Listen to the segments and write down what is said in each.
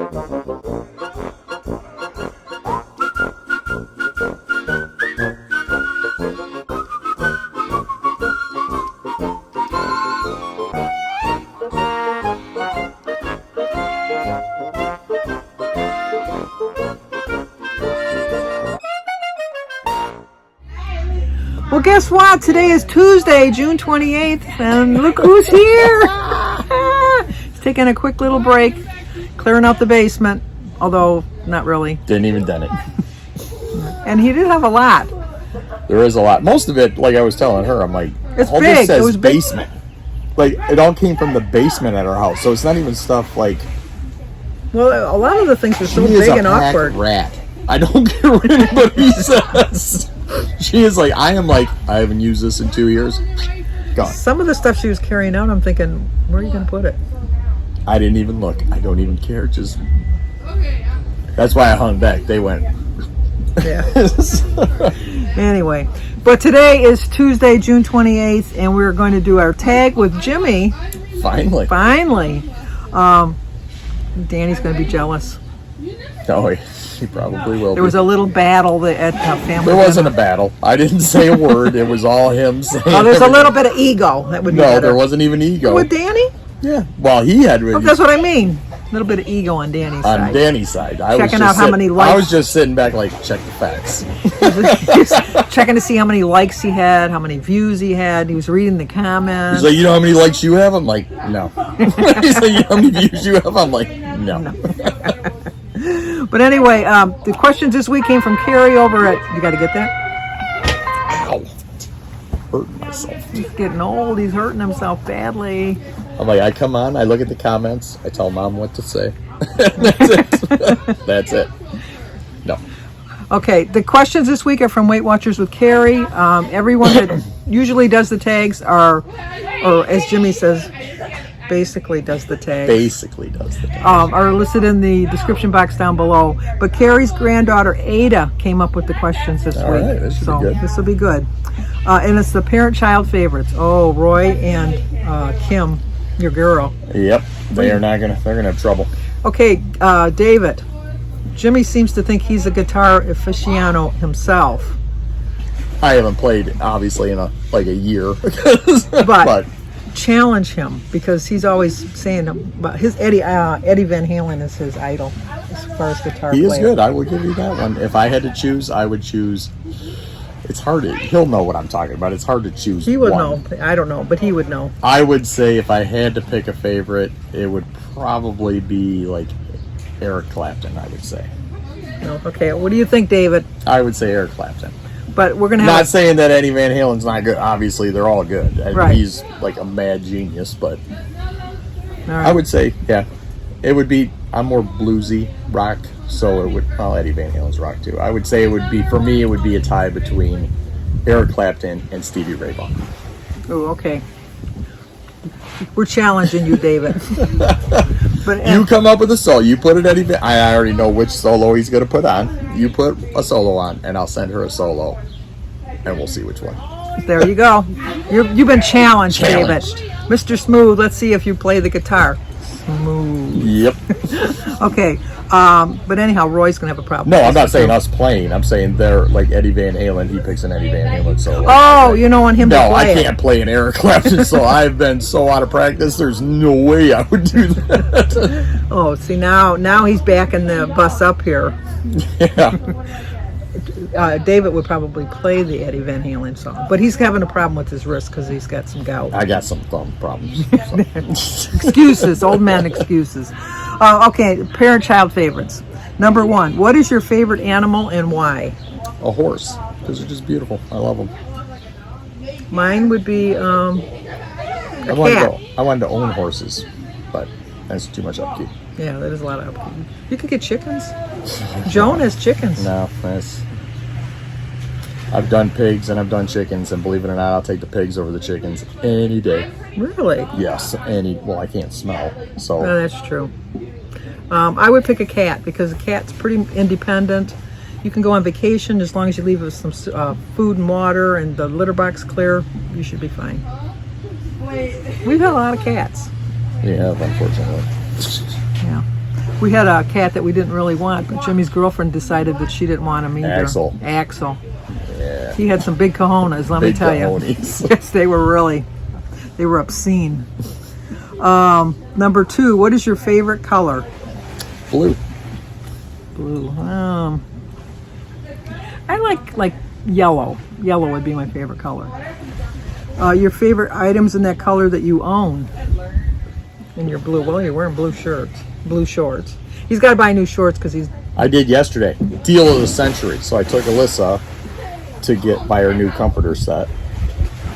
Well, guess what? Today is Tuesday, June 28th, and look who's here. He's taking a quick little break, clearing out the basement, although not really. Didn't even done it. And he did have a lot. There is a lot. Most of it, like I was telling her, I'm like, It's all big. this says It was basement. Like, it all came from the basement at our house, so it's not even stuff like... Well, a lot of the things are so She is big a and pack awkward. rat. I don't care what anybody says. She is like, I am like, I haven't used this in 2 years. Gone. Some of the stuff she was carrying out, I'm thinking, where are you going to put it? I didn't even look. I don't even care. Just that's why I hung back. They went. Yeah. Anyway, but today is Tuesday, June 28th, and we're going to do our tag with Jimmy. Finally. Danny's going to be jealous. Oh, he probably will. There was a little battle at family. There wasn't a battle. I didn't say a word. It was all him saying. Oh, there's a little bit of ego. That would be better. No, there wasn't even ego. With Danny? Yeah. Well, he had. Well, that's what I mean. A little bit of ego on Danny's side. On Danny's side. Checking out how many likes. I was just sitting back like, check the facts. Just checking to see how many likes he had, how many views he had. He was reading the comments. He's like, you know how many likes you have? I'm like, no. He's like, you know how many views you have? I'm like, no. But anyway, the questions this week came from Carrie over at... You got to get that? Ow. Hurting myself. He's getting old. He's hurting himself badly. I'm like, I come on, I look at the comments, I tell Mom what to say. That's it. That's it. No. Okay, the questions this week are from Weight Watchers with Carrie. Everyone that usually does the tags or as Jimmy says, basically does the tags. Are listed in the description box down below. But Carrie's granddaughter Ada came up with the questions this week. All right, this should be good. This will be good. And it's the parent-child favorites. Oh, Roy and Kim, your girl. Yep, they're gonna have trouble. Okay, David. Jimmy seems to think he's a guitar aficionado himself. I haven't played obviously in a year, but challenge him because he's always saying about his Eddie Van Halen is his idol as far as guitar. He is good. I will give you that one. If I had to choose, I would choose. It's hard to. He'll know what I'm talking about. It's hard to choose. He would one. know. I don't know, but he would know. I would say if I had to pick a favorite, it would probably be like Eric Clapton. I would say. No. Okay. What do you think, David? I would say Eric Clapton. But we're gonna have not saying that Eddie Van Halen's not good. Obviously, they're all good. Right. He's like a mad genius, but right. I would say, yeah, it would be. I'm more bluesy rock, so it would. Well, Eddie Van Halen's rock too. I would say it would be for me. It would be a tie between Eric Clapton and Stevie Ray Vaughan. Oh, okay. We're challenging you, David. But you come up with a solo. You put it Eddie Van. I already know which solo he's going to put on. You put a solo on, and I'll send her a solo, and we'll see which one. There you go. You've been challenged, David. Mr. Smooth, let's see if you play the guitar. Smooth. Yep. Okay. But anyhow, Roy's going to have a problem. No, I'm not saying us playing. I'm saying they're like Eddie Van Halen. He picks an Eddie Van Halen solo. Oh, you don't want him to play No, I can't play an Eric Clapton solo. I've been so out of practice. There's no way I would do that. Oh, see, now he's backing the bus up here. Yeah. David would probably play the Eddie Van Halen song, but he's having a problem with his wrist because he's got some gout. I got some thumb problems. So. Excuses, old man excuses. Okay, parent-child favorites. Number 1, what is your favorite animal and why? A horse, because they're just beautiful. I love them. Mine would be a cat. I wanted to own horses, but that's too much upkeep. Yeah, that is a lot of upkeep. You could get chickens. Joan has chickens. No, I've done pigs and I've done chickens, and believe it or not, I'll take the pigs over the chickens any day. Really? Yes, well, I can't smell, so. No, that's true. I would pick a cat because a cat's pretty independent. You can go on vacation as long as you leave us some food and water and the litter box clear. You should be fine. We've had a lot of cats. Yeah, unfortunately. Yeah. We had a cat that we didn't really want, but Jimmy's girlfriend decided that she didn't want him either. Axel. Yeah. He had some big cojones, let me tell you. Yes, they were obscene. Number 2, what is your favorite color? Blue. I like yellow. Yellow would be my favorite color. Your favorite items in that color that you own? In your blue. Well, you're wearing blue shorts. He's got to buy new shorts because I did yesterday. Deal of the century. So I took Alyssa to buy her new comforter set.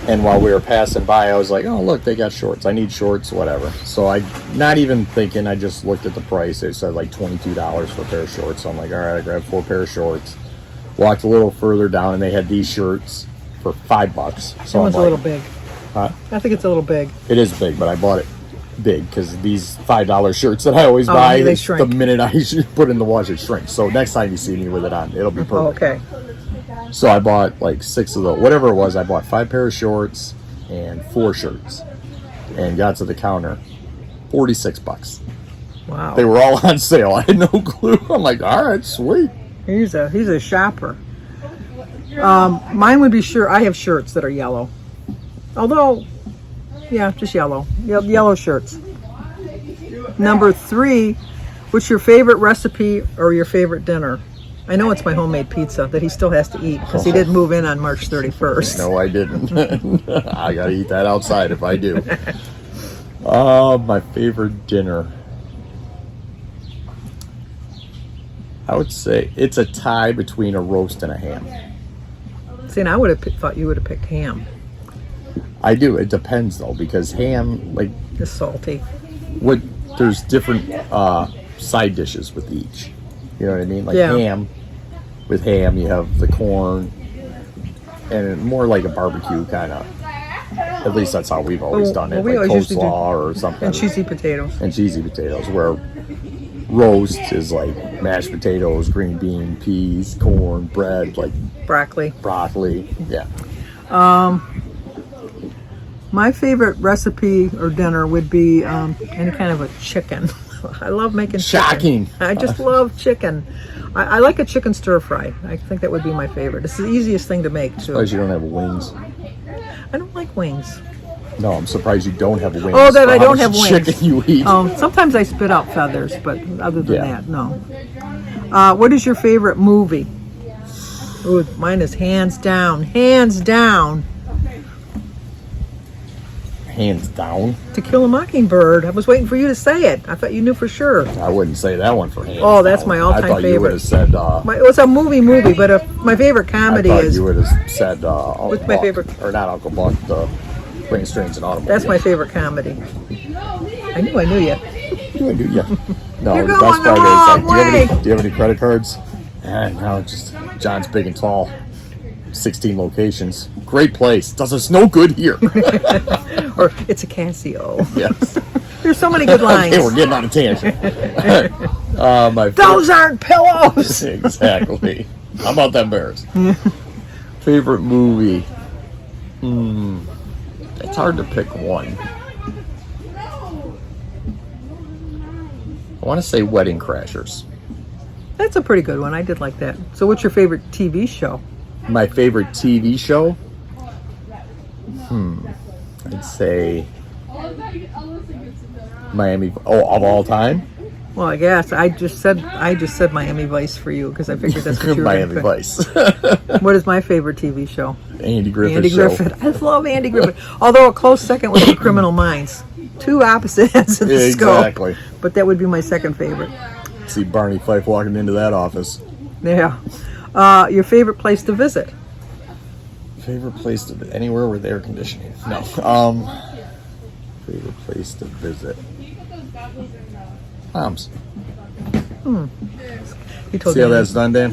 And while we were passing by, I was like, oh, look, they got shorts. I need shorts, whatever. So not even thinking, I just looked at the price. It said like $22 for a pair of shorts. So I'm like, all right, I grabbed 4 pair of shorts. Walked a little further down, and they had these shirts for $5. So that one's a little big. Huh? I think it's a little big. It is big, but I bought it big because these $5 shirts that I always buy, the minute I put in the wash, it shrinks. So next time you see me with it on, it'll be perfect. Okay. So I bought like 6 of those, whatever it was. I bought 5 pair of shorts and 4 shirts, and got to the counter, $46. Wow. They were all on sale. I had no clue. I'm like, all right, sweet. He's a shopper. Mine would be I have shirts that are yellow. Although, yeah, just yellow. Yellow shirts. Number 3, what's your favorite recipe or your favorite dinner? I know it's my homemade pizza that he still has to eat because he didn't move in on March 31st. No, I didn't. I got to eat that outside if I do. My favorite dinner. I would say it's a tie between a roast and a ham. See, and I would have thought you would have picked ham. I do. It depends, though, because ham, like... It's salty. There's different side dishes with each. You know what I mean? Like ham. With ham, you have the corn. And more like a barbecue kind of. At least that's how we've always done it. Like coleslaw or something. And cheesy potatoes. Where roast is like mashed potatoes, green bean, peas, corn, bread, like broccoli. Yeah. My favorite recipe or dinner would be any kind of a chicken. I love making Shocking. chicken. I just love chicken. I like a chicken stir fry. I think that would be my favorite. It's the easiest thing to make too. Surprised you don't have wings. I don't like wings. No, I'm surprised you don't have wings. Oh, that I don't have wings. Chicken you eat. Sometimes I spit out feathers, but other than that, no. What is your favorite movie? Ooh, mine is hands down. Hands down. Hands down. To Kill a Mockingbird. I was waiting for you to say it. I thought you knew for sure. I wouldn't say that one for hands. Oh, that's my all-time favorite. I thought you would have said... it was a movie, but my favorite comedy I thought you would have said... what's my favorite? Or not Uncle Buck, the Planes, Trains, and Automobiles. That's my favorite comedy. I knew you. I knew you. No, You're the going best the part wrong is, way. do you have any credit cards? No, just John's big and tall. 16 locations. Great place. Does us no good here. Or it's a Casio. Yes. There's so many good lines. Okay, we're getting on a tangent. Those aren't pillows. Exactly. How about them bears? Favorite movie? It's hard to pick one. I want to say Wedding Crashers. That's a pretty good one. I did like that. So what's your favorite TV show? My favorite TV show? I'd say Miami. Oh, of all time? Well, I guess I just said Miami Vice for you because I figured that's what you were Miami Vice. What is my favorite TV show? Andy Griffith. Andy Griffith. I love Andy Griffith. Although a close second would be Criminal Minds. Two opposite ends of the scope. Exactly. But that would be my second favorite. See Barney Fife walking into that office. Yeah. Your favorite place to visit? Favorite place to visit? Anywhere with air conditioning. No. Favorite place to visit? Mom's. You told See how that's done, Dan?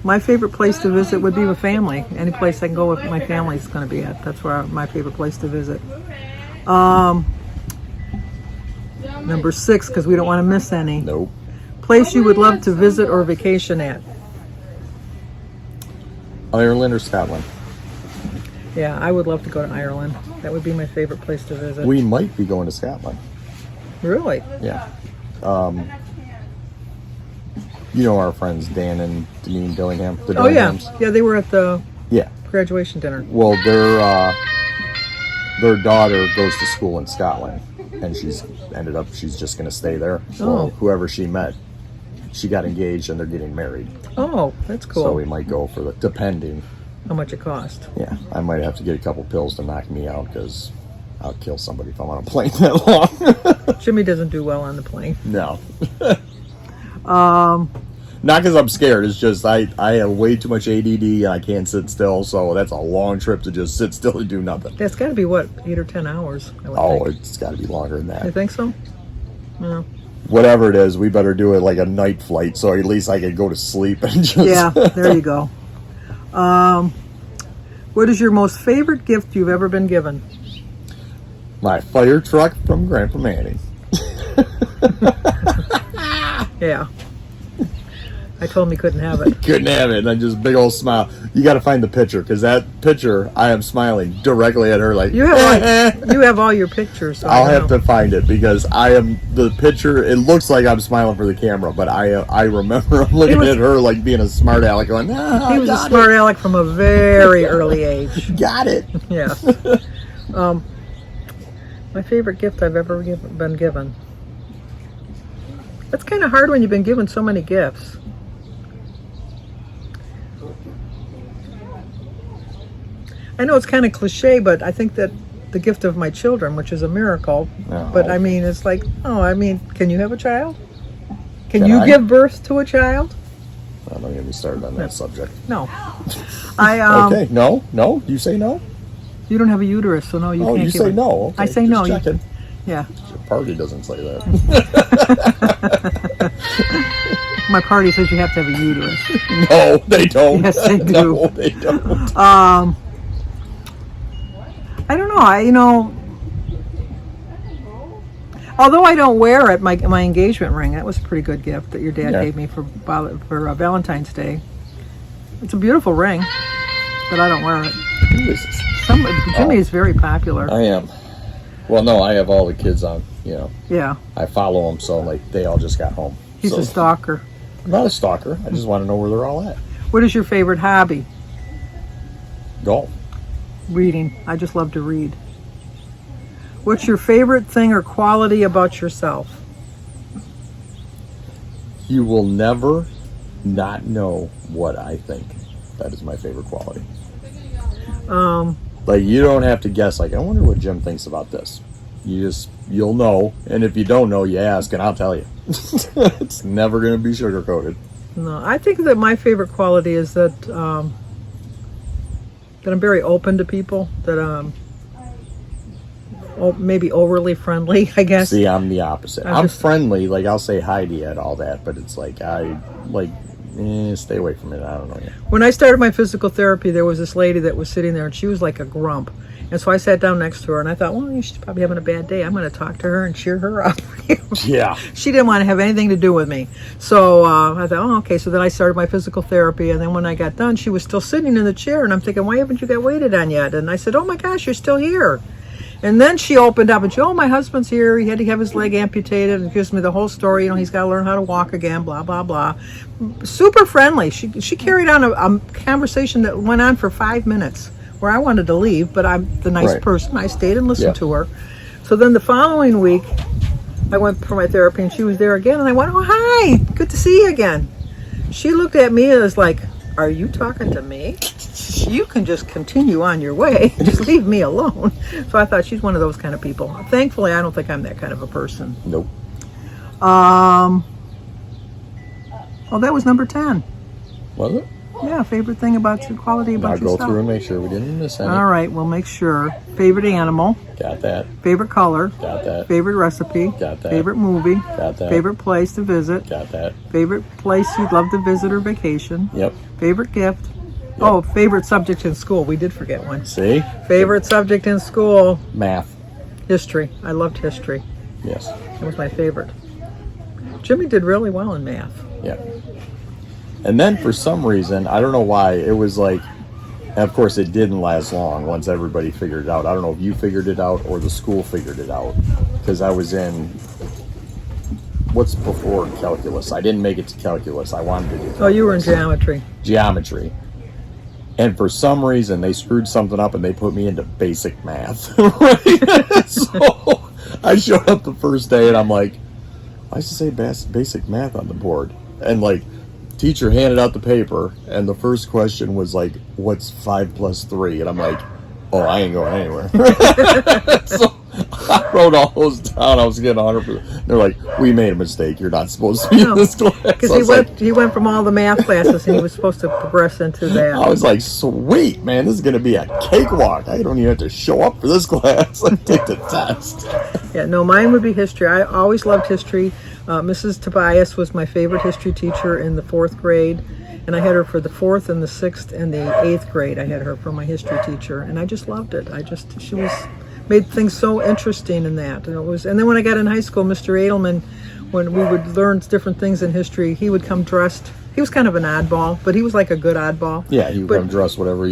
My favorite place to visit would be with family. Any place I can go with my family is going to be at. That's where my favorite place to visit. Number 6, because we don't want to miss any. Nope. Place you would love to visit or vacation at? Ireland or Scotland? Yeah, I would love to go to Ireland. That would be my favorite place to visit. We might be going to Scotland. Really? Yeah. You know our friends Dan and Deneen Dillingham. The Oh yeah, Dillinghams? yeah. They were at the Yeah. graduation dinner. Well, their daughter goes to school in Scotland, and she's just going to stay there. So whoever she met, she got engaged, and they're getting married. Oh, that's cool. So we might go for depending. How much it cost? Yeah, I might have to get a couple pills to knock me out because I'll kill somebody if I'm on a plane that long. Jimmy doesn't do well on the plane. No. Not because I'm scared. It's just I have way too much ADD and I can't sit still. So that's a long trip to just sit still and do nothing. That's got to be what, 8 or 10 hours? I would think. It's got to be longer than that. You think so? Yeah. Whatever it is, we better do it like a night flight, so at least I can go to sleep and just. Yeah, there you go. What is your most favorite gift you've ever been given? My fire truck from Grandpa Manny. Yeah. I told him he couldn't have it. Couldn't have it, and then just big old smile. You got to find the picture, because that picture, I am smiling directly at her like. You have all your pictures. So I'll have to find it, because the picture, it looks like I'm smiling for the camera, but I remember I'm looking at her like being a smart aleck going, he was a smart aleck from a very early age. Got it. Yeah. My favorite gift I've ever been given. That's kind of hard when you've been given so many gifts. I know it's kind of cliche, but I think that the gift of my children, which is a miracle, but I mean, it's like, can you have a child? Can you give birth to a child? I'm not going to start on that subject. No. Okay, no, you say no? You don't have a uterus, so no, you can't. Oh, you say no. Okay. I say no. Checking. Yeah. Your party doesn't say that. My party says you have to have a uterus. No, they don't. Yes, they do. No, they don't. I don't know. Although I don't wear it, my engagement ring, that was a pretty good gift that your dad gave me for Valentine's Day. It's a beautiful ring, but I don't wear it. Jimmy is very popular. I am. Well, no, I have all the kids on, Yeah. I follow them, so they all just got home. He's a stalker. I'm not a stalker. I just want to know where they're all at. What is your favorite hobby? Golf. Reading. I just love to read. What's your favorite thing or quality about yourself? You will never not know what I think. That is my favorite quality. Like, you don't have to guess, like, I wonder what Jim thinks about this. You'll know, and if you don't know, you ask, and I'll tell you. It's never going to be sugar-coated. No, I think that my favorite quality is that I'm very open to people, that maybe overly friendly, I guess. See, I'm the opposite. I'm friendly, like, I'll say hi to you and all that, but it's like, stay away from it. I don't know yet. When I started my physical therapy, there was this lady that was sitting there, and she was like a grump. And so I sat down next to her, and I thought, well, she's probably having a bad day. I'm going to talk to her and cheer her up. Yeah. She didn't want to have anything to do with me. So I thought, okay. So then I started my physical therapy, and then when I got done, she was still sitting in the chair, and I'm thinking, why haven't you got waited on yet? And I said, oh my gosh, you're still here. And then she opened up and she, my husband's here. He had to have his leg amputated, and gives me the whole story. He's got to learn how to walk again, blah, blah, blah. Super friendly. She carried on a conversation that went on for 5 minutes where I wanted to leave, but I'm the nice person. I stayed and listened to her. So then the following week, I went for my therapy, and she was there again. And I went, oh, hi, good to see you again. She looked at me and was like, are you talking to me? You can just continue on your way. Just leave me alone. So I thought she's one of those kind of people. Thankfully, I don't think I'm that kind of a person. Nope. Oh, that was number 10. Was it? Yeah, favorite thing about your quality about yourself. I'll go through and make sure we didn't miss any. All right, we'll make sure. Favorite animal. Got that. Favorite color. Got that. Favorite recipe. Got that. Favorite movie. Got that. Favorite place to visit. Got that. Favorite place you'd love to visit or vacation. Yep. Favorite gift. Yep. Oh, favorite subject in school. We did forget one. See? Favorite subject in school. Math. History. I loved history. Yes. That was my favorite. Jimmy did really well in math. Yeah. And then for some reason, I don't know why, it was like And of course, it didn't last long once everybody figured it out. I don't know if you figured it out or the school figured it out, because I was in, what's before calculus? I didn't make it to calculus. I wanted to do calculus. Oh, you were in geometry. Geometry. And for some reason, they screwed something up and they put me into basic math. So I showed up the first day and I'm like, I should say basic math on the board. And like, teacher handed out the paper and the first question was like, what's 5 plus 3? And I'm like, oh, I ain't going anywhere. So I wrote all those down. I was getting 100%. They're like, we made a mistake. You're not supposed to be in this class. Because he went from all the math classes and he was supposed to progress into that. I was like, sweet, man, this is going to be a cakewalk. I don't even have to show up for this class. I take the test. Yeah, no, mine would be history. I always loved history. Mrs. Tobias was my favorite history teacher in the 4th grade. And I had her for the 4th and the 6th and the 8th grade. I had her for my history teacher. And I just loved it. She made things so interesting in that. And then when I got in high school, Mr. Edelman, when we would learn different things in history, he would come dressed. He was kind of an oddball, but he was like a good oddball. Yeah, he would come dressed whatever Oh,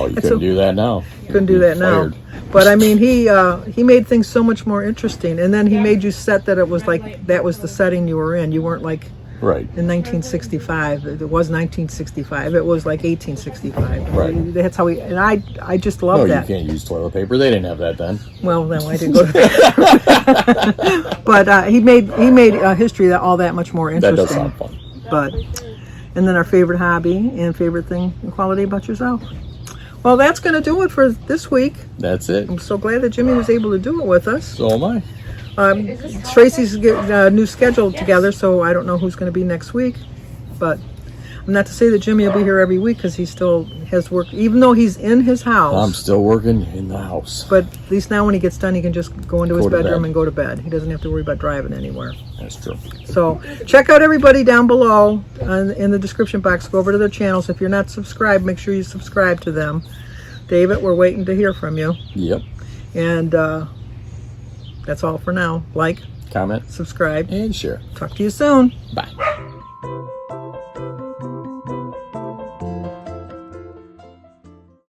you couldn't do that now. Couldn't do that now. But I mean, he made things so much more interesting. And then he made you set that it was like, that was the setting you were in. You weren't like, right. In 1965, it was 1965. It was like 1865. Right. That's how and I just love that. No, you can't use toilet paper. They didn't have that then. Well, no, I didn't go to that. But he made history all that much more interesting. That does sound fun. But, and then our favorite hobby and favorite thing and quality about yourself. Well, that's going to do it for this week. That's it. I'm so glad that Jimmy was able to do it with us. So am I. Tracy's getting a new schedule together, so I don't know who's going to be next week. But I'm not to say that Jimmy will be here every week because he still has work, even though he's in his house. I'm still working in the house. But at least now when he gets done, he can just go into his bedroom and go to bed. He doesn't have to worry about driving anywhere. That's true. So check out everybody down below in the description box. Go over to their channels. If you're not subscribed, make sure you subscribe to them. David, we're waiting to hear from you. Yep. And that's all for now. Like, comment, subscribe, and share. Talk to you soon. Bye.